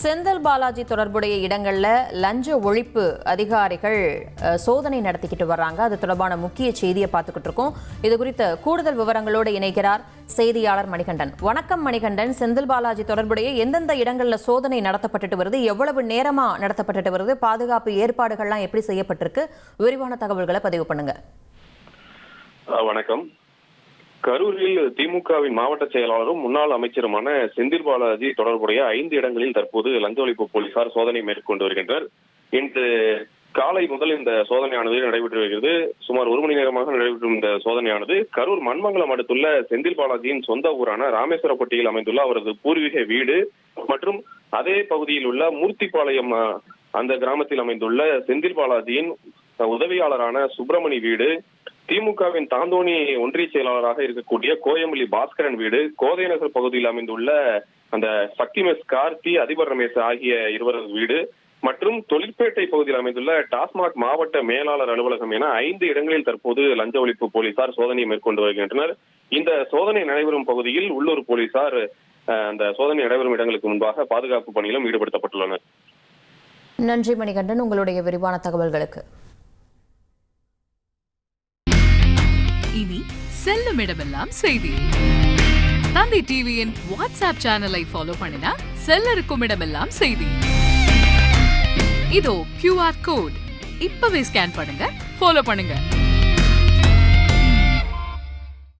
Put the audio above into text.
செந்தில் பாலாஜி தொடர்புடைய இடங்கள்ல லஞ்ச ஒழிப்பு அதிகாரிகள் சோதனை நடத்திக்கிட்டு வர்றாங்க. அது தொடர்பான முக்கிய செய்தியை பார்த்துக்கிட்டு இருக்கோம். இது குறித்த கூடுதல் விவரங்களோடு இணைக்கிறார் செய்தியாளர் மணிகண்டன். வணக்கம் மணிகண்டன். செந்தில் பாலாஜி தொடர்புடைய எந்தெந்த இடங்கள்ல சோதனை நடத்தப்பட்டுட்டு வருது, எவ்வளவு நேரமா நடத்தப்பட்டுட்டு வருது, பாதுகாப்பு ஏற்பாடுகள்லாம் எப்படி செய்யப்பட்டிருக்கு, விரிவான தகவல்களை பதிவு பண்ணுங்க. வணக்கம். கரூரில் திமுகவின் மாவட்ட செயலாளரும் முன்னாள் அமைச்சருமான செந்தில் பாலாஜி தொடர்புடைய 5 இடங்களில் தற்போது லஞ்ச ஒழிப்பு போலீசார் சோதனை மேற்கொண்டு வருகின்றனர். இன்று காலை முதல் இந்த சோதனையானது நடைபெற்று வருகிறது. சுமார் 1 மணி நேரமாக நடைபெற்றும் இந்த சோதனையானது கரூர் மண்மங்கலம் அடுத்துள்ள செந்தில் பாலாஜியின் சொந்த ஊரான ராமேஸ்வரப்பட்டியில் அமைந்துள்ள அவரது பூர்வீக வீடு மற்றும் அதே பகுதியில் உள்ள மூர்த்திபாளையம் அந்த கிராமத்தில் அமைந்துள்ள செந்தில் பாலாஜியின் உதவியாளரான சுப்பிரமணி வீடு, திமுகவின் தாந்தோணி ஒன்றிய செயலாளராக இருக்கக்கூடிய கோயம்பள்ளி பாஸ்கரன் வீடு, கோதைநகர் பகுதியில் அமைந்துள்ள அந்த சக்திமெஸ் கார்த்தி, அதிபர் ரமேஷ் ஆகிய இருவரது வீடு மற்றும் தொழிற்பேட்டை பகுதியில் அமைந்துள்ள டாஸ்மாக் மாவட்ட மேலாளர் அலுவலகம் என 5 இடங்களில் தற்போது லஞ்ச ஒழிப்பு போலீசார் சோதனை மேற்கொண்டு வருகின்றனர். இந்த சோதனை நடைபெறும் பகுதியில் உள்ளூர் போலீசார் அந்த சோதனை நடைபெறும் இடங்களுக்கு முன்பாக பாதுகாப்பு பணியிலும் ஈடுபடுத்தப்பட்டுள்ளனர். நன்றி மணிகண்டன், உங்களுடைய விரிவான தகவல்களுக்கு. இனி செல்லும் இடமெல்லாம் செய்தி. தந்தி டிவியின் வாட்ஸ்அப் சேனலை ஃபாலோ பண்ணினா செல்ல இருக்கும் இடமெல்லாம் செய்தி. இதோ QR கோட் இப்பவே ஸ்கேன் பண்ணுங்க, ஃபாலோ பண்ணுங்க.